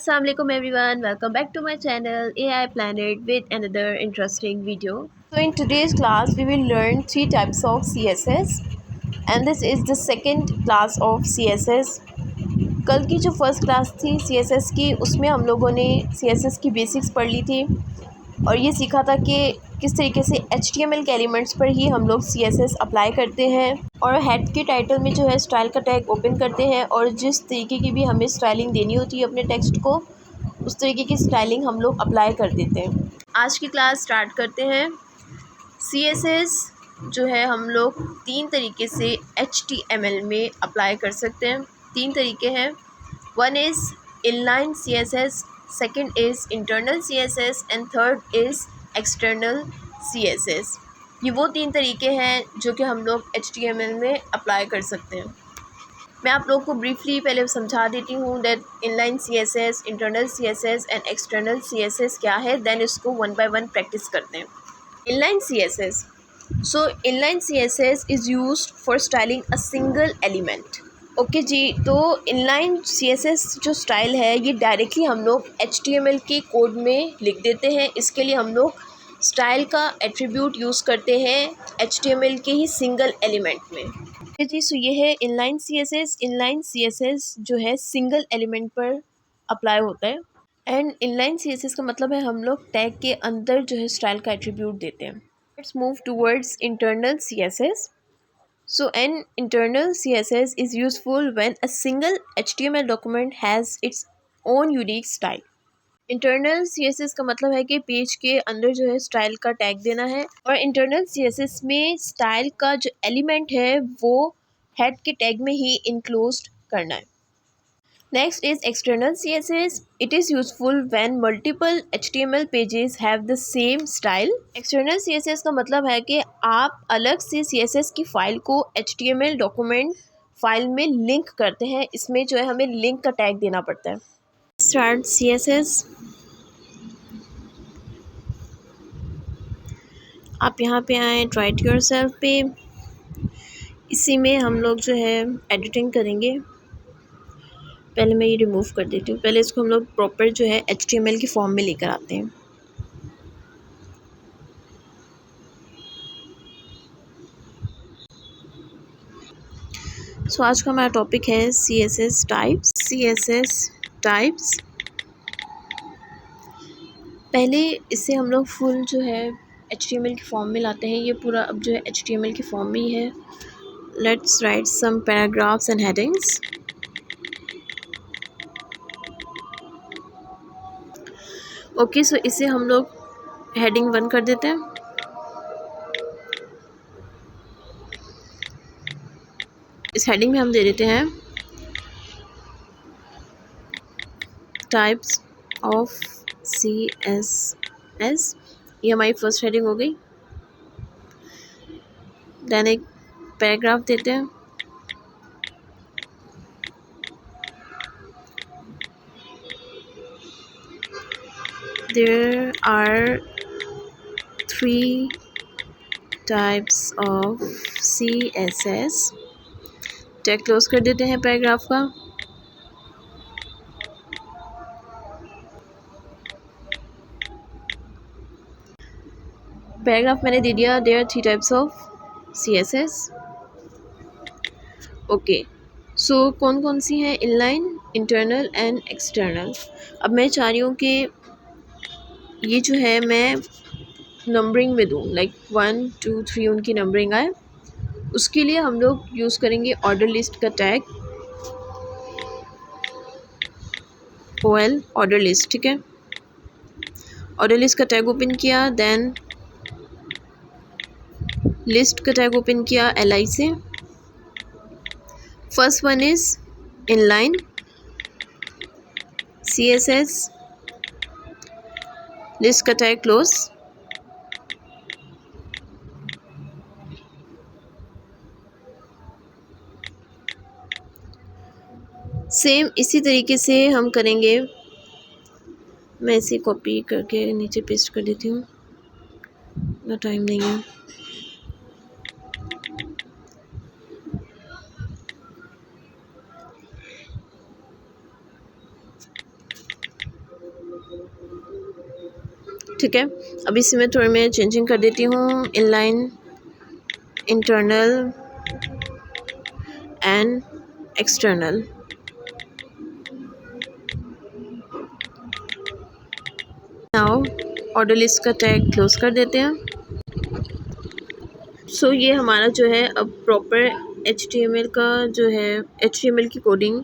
Assalamualaikum everyone, welcome back to my channel AI Planet with another interesting video. So in today's class we will learn three types of CSS and this is the second class of CSS. कल की जो first class थी CSS की उसमें हम लोगों ने CSS की बेसिक्स पढ़ ली थी और ये सीखा था कि किस तरीके से HTML के एलिमेंट्स पर ही हम लोग CSS अप्लाई करते हैं और हेड के टाइटल में जो है स्टाइल का टैग ओपन करते हैं और जिस तरीके की भी हमें स्टाइलिंग देनी होती है अपने टेक्स्ट को उस तरीके की स्टाइलिंग हम लोग अप्लाई कर देते हैं। आज की क्लास स्टार्ट करते हैं। CSS जो है हम लोग तीन तरीके से HTML में अप्लाई कर सकते हैं। तीन तरीके हैं। One is inline CSS, second is internal CSS and third is external CSS। ये वो तीन तरीके हैं जो कि हम लोग HTML में अप्लाई कर सकते हैं। मैं आप लोगों को ब्रीफली पहले समझा देती हूँ that inline CSS, internal CSS and external CSS क्या है, देन इसको वन बाय वन प्रैक्टिस करते हैं। Inline CSS, so inline CSS is used for styling a single element. Okay जी, तो इनलाइन CSS जो स्टाइल है ये डायरेक्टली हम लोग HTML के कोड में लिख देते हैं। इसके लिए हम लोग स्टाइल का एट्रीब्यूट यूज़ करते हैं HTML के ही सिंगल एलिमेंट में। ओके जी, सो ये है इनलाइन CSS। इनलाइन CSS जो है सिंगल एलिमेंट पर अप्लाई होता है एंड इनलाइन CSS का मतलब है हम लोग टैग के अंदर जो है स्टाइल का एट्रीब्यूट देते हैं। Let's move towards internal CSS. So an internal CSS is useful when a single HTML document has its own unique style. Internal CSS का मतलब है कि पेज के अंदर जो है स्टाइल का टैग देना है और इंटरनल CSS में स्टाइल का जो एलिमेंट है वो हेड के टैग में ही इंक्लोज्ड करना है। Next is external CSS. It is useful when multiple HTML pages have the same style. External CSS का मतलब है कि आप अलग से CSS की फ़ाइल को HTML डॉक्यूमेंट फाइल में लिंक करते हैं। इसमें जो है हमें लिंक का टैग देना पड़ता है। Start CSS. आप यहाँ पे आएँ Try it yourself पे। इसी में हम लोग जो है एडिटिंग करेंगे। पहले मैं ये रिमूव कर देती हूँ। पहले इसको हम लोग प्रॉपर जो है HTML की फॉर्म में लेकर आते हैं। सो आज का हमारा टॉपिक है CSS टाइप्स। CSS टाइप्स, पहले इसे हम लोग फुल जो है HTML की फॉर्म में लाते हैं। ये पूरा अब जो है HTML की फॉर्म में ही है। Let's write some paragraphs and headings. Okay, so इसे हम लोग हेडिंग 1 कर देते हैं। इस हेडिंग में हम दे देते हैं टाइप्स ऑफ CSS। ये हमारी फर्स्ट हेडिंग हो गई। देन एक पैराग्राफ देते हैं। There are 3 types of CSS। Tag close कर देते हैं पैराग्राफ का। पैराग्राफ मैंने दे दिया there 3 types of CSS। Okay, so कौन कौन सी हैं? Inline, internal and external. अब मैं चाह रही हूँ कि ये जो है मैं नंबरिंग में दूँ, लाइक 1 2 3 उनकी नंबरिंग आए। उसके लिए हम लोग यूज़ करेंगे ऑर्डर लिस्ट का टैग, OL ऑर्डर लिस्ट। ठीक है, ऑर्डर लिस्ट का टैग ओपन किया, देन लिस्ट का टैग ओपन किया LI से। First one is inline CSS, list का टैग क्लोज। सेम इसी तरीके से हम करेंगे। मैं इसे कॉपी करके नीचे पेस्ट कर देती हूँ, ना टाइम नहीं है। ठीक है, अब इसमें थोड़ी मैं चेंजिंग कर देती हूँ, inline, internal and external. Now order list का टैग क्लोज कर देते हैं। सो ये हमारा जो है अब प्रॉपर HTML का जो है HTML की कोडिंग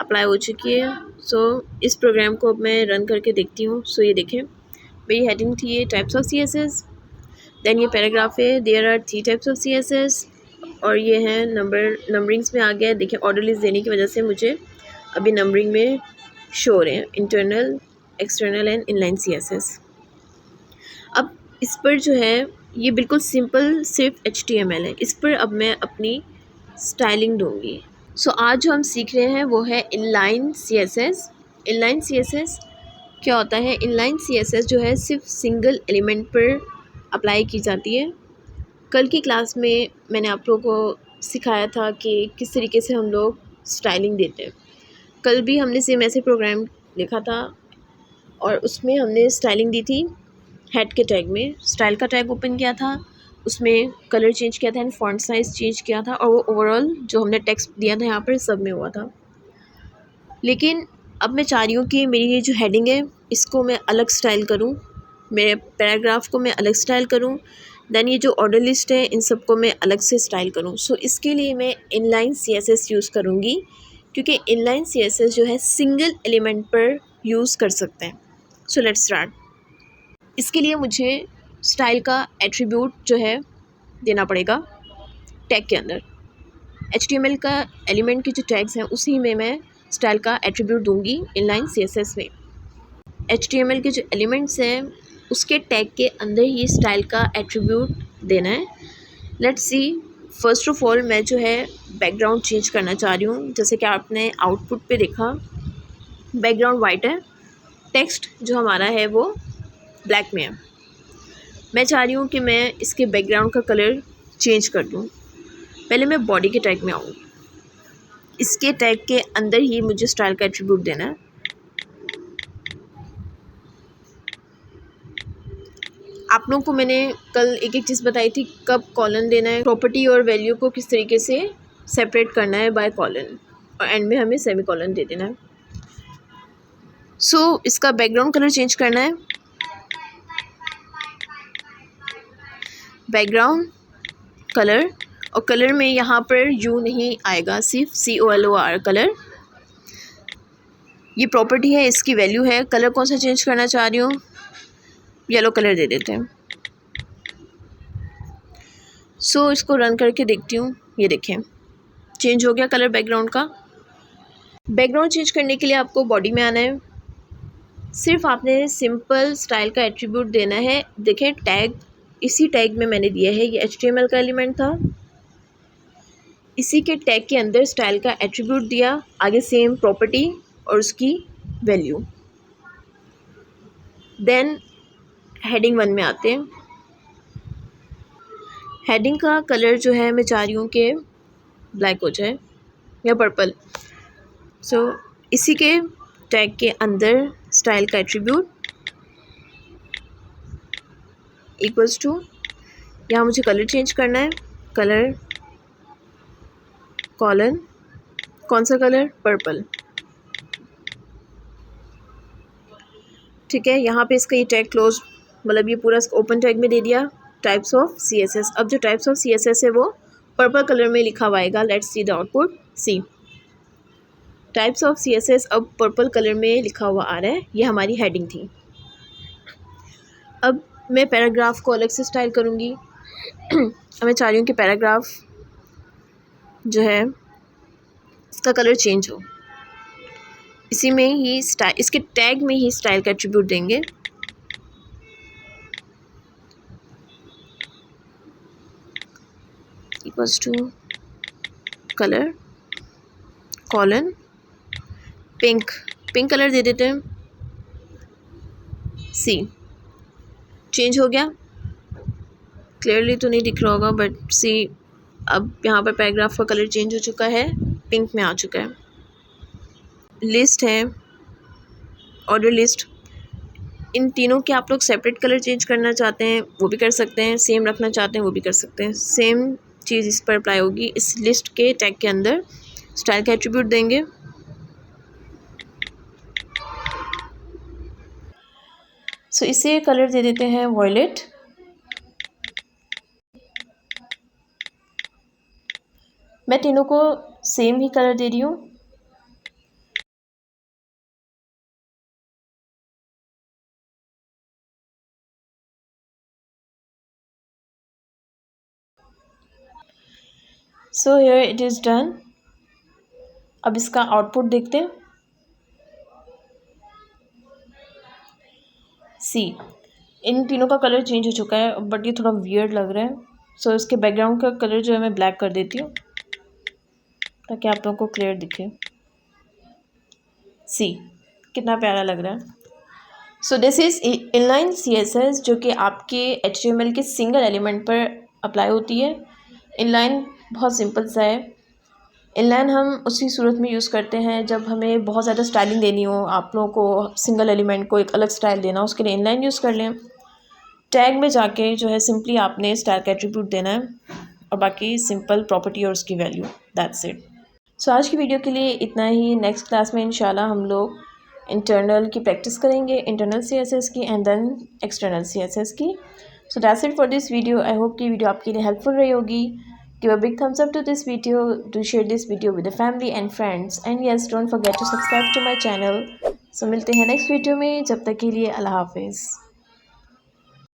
अप्लाई हो चुकी है। सो इस प्रोग्राम को अब मैं रन करके देखती हूँ। सो ये देखें, मेरी हेडिंग थी ये टाइप्स ऑफ CSS, देन ये पैराग्राफ है, there are 3 types of CSS, और ये है नंबरिंग्स में आ गया। देखिए ऑर्डर लिस्ट देने की वजह से मुझे अभी नंबरिंग में शो हो रहे हैं, internal, external and inline CSS। अब इस पर जो है ये बिल्कुल सिंपल सिर्फ HTML है, इस पर अब मैं अपनी स्टाइलिंग दूंगी। सो आज जो हम सीख रहे हैं वो है इनलाइन CSS। इनलाइन CSS क्या होता है? इनलाइन CSS जो है सिर्फ सिंगल एलिमेंट पर अप्लाई की जाती है। कल की क्लास में मैंने आप लोगों को सिखाया था कि किस तरीके से हम लोग स्टाइलिंग देते हैं। कल भी हमने सेम ऐसे प्रोग्राम लिखा था और उसमें हमने स्टाइलिंग दी थी। हेड के टैग में स्टाइल का टैग ओपन किया था, उसमें कलर चेंज किया था एंड फॉन्ट साइज़ चेंज किया था, और वो ओवरऑल जो हमने टेक्स्ट दिया था यहाँ पर सब में हुआ था। लेकिन अब मैं चाह रही हूँ कि मेरी ये जो हेडिंग है इसको मैं अलग स्टाइल करूँ, मेरे पैराग्राफ को मैं अलग स्टाइल करूँ, देन ये जो ऑर्डर लिस्ट है इन सब को मैं अलग से स्टाइल करूँ। सो इसके लिए मैं इनलाइन CSS यूज़ करूँगी, क्योंकि इनलाइन CSS जो है सिंगल एलिमेंट पर यूज़ कर सकते हैं। So let's start. इसके लिए मुझे स्टाइल का एट्रीब्यूट जो है देना पड़ेगा टैग के अंदर। HTML का एलिमेंट के जो टैग्स हैं उसी में मैं स्टाइल का एट्रीब्यूट दूंगी इनलाइन CSS में। HTML के जो एलिमेंट्स हैं उसके टैग के अंदर ही स्टाइल का एट्रीब्यूट देना है। Let's see, first of all मैं जो है बैकग्राउंड चेंज करना चाह रही हूँ। जैसे कि आपने आउटपुट पे देखा बैकग्राउंड वाइट है, टेक्स्ट जो हमारा है वो ब्लैक में है। मैं चाह रही हूँ कि मैं इसके बैकग्राउंड का कलर चेंज कर दूँ। पहले मैं बॉडी के टैग में आऊँ, इसके टैग के अंदर ही मुझे स्टाइल का एट्रीब्यूट देना है। आप लोगों को मैंने कल एक एक चीज़ बताई थी, कब कॉलन देना है, प्रॉपर्टी और वैल्यू को किस तरीके से सेपरेट करना है बाय कॉलन, और एंड में हमें सेमी कॉलन दे देना है। सो इसका बैकग्राउंड कलर चेंज करना है, बैकग्राउंड कलर, और कलर में यहाँ पर यू नहीं आएगा, सिर्फ COLOR कलर। ये प्रॉपर्टी है, इसकी वैल्यू है। कलर कौन सा चेंज करना चाह रही हूँ, येलो कलर दे देते हैं। सो इसको रन करके देखती हूँ, ये देखें चेंज हो गया कलर बैकग्राउंड का। बैकग्राउंड चेंज करने के लिए आपको बॉडी में आना है, सिर्फ आपने सिंपल स्टाइल का एट्रीब्यूट देना है। देखें टैग, इसी टैग में मैंने दिया है, ये HTML का एलिमेंट था, इसी के टैग के अंदर स्टाइल का एट्रीब्यूट दिया, आगे सेम प्रॉपर्टी और उसकी वैल्यू। देन हेडिंग 1 में आते हैं। हेडिंग का कलर जो है मैं चाह रही हूँ कि ब्लैक हो जाए या पर्पल। सो इसी के टैग के अंदर स्टाइल का एट्रीब्यूट इक्वल्स टू, यहाँ मुझे कलर चेंज करना है, कलर कॉलन, कौन सा कलर, पर्पल। ठीक है, यहाँ पे इसका ये टैग क्लोज, मतलब ये पूरा ओपन टैग में दे दिया टाइप्स ऑफ CSS। अब जो टाइप्स ऑफ CSS है वो पर्पल कलर में लिखा हुआ आएगा। Let's see the output. See types of CSS अब पर्पल कलर में लिखा हुआ आ रहा है, ये हमारी हेडिंग थी। अब मैं पैराग्राफ को अलग से स्टाइल करूँगी। अब मैं चाह रही हूँ कि पैराग्राफ जो है इसका कलर चेंज हो, इसी में ही स्टाइल, इसके टैग में ही स्टाइल का एट्रीब्यूट देंगे। Equals to colour colon pink, pink colour दे देते हैं। सी चेंज हो गया, क्लियरली तो नहीं दिख रहा होगा बट सी, अब यहाँ पर पैराग्राफ का कलर चेंज हो चुका है, पिंक में आ चुका है। लिस्ट है, ऑर्डर लिस्ट, इन तीनों के आप लोग सेपरेट कलर चेंज करना चाहते हैं वो भी कर सकते हैं, सेम रखना चाहते हैं वो भी कर सकते हैं। सेम चीज़ इस पर अप्लाई होगी। इस लिस्ट के टैग के अंदर स्टाइल का एट्रीब्यूट देंगे। सो इसे कलर दे देते हैं वॉयलेट। मैं तीनों को सेम ही कलर दे रही हूँ। So here it is done. अब इसका आउटपुट देखते हैं। सी, इन तीनों का कलर चेंज हो चुका है, बट ये थोड़ा वियर्ड लग रहा है। सो इसके बैकग्राउंड का कलर जो है मैं ब्लैक कर देती हूँ ताकि आप लोगों को क्लियर दिखे। सी, कितना प्यारा लग रहा है। So this is inline CSS जो कि आपके HTML के सिंगल एलिमेंट पर अप्लाई होती है। इनलाइन बहुत सिंपल सा है। इनलाइन हम उसी सूरत में यूज़ करते हैं जब हमें बहुत ज़्यादा स्टाइलिंग देनी हो, आप लोगों को सिंगल एलिमेंट को एक अलग स्टाइल देना हो, उसके लिए इनलाइन यूज़ कर लें। टैग में जाके जो है सिंपली आपने स्टाइल का एट्रीब्यूट देना है और बाकी सिंपल प्रॉपर्टी और उसकी वैल्यू, दैट्स इट। सो आज की वीडियो के लिए इतना ही। नेक्स्ट क्लास में इंशाल्लाह हम लोग इंटरनल की प्रैक्टिस करेंगे, इंटरनल CSS की एंड देन एक्सटर्नल CSS की। So that's it for this video. I hope कि वीडियो आपके लिए हेल्पफुल रही होगी। Give a big thumbs up to this video, do share this video with the family and friends, and yes, don't forget to subscribe to my channel. So मिलते हैं next video में, जब तक के लिए अल्लाह हाफिज़।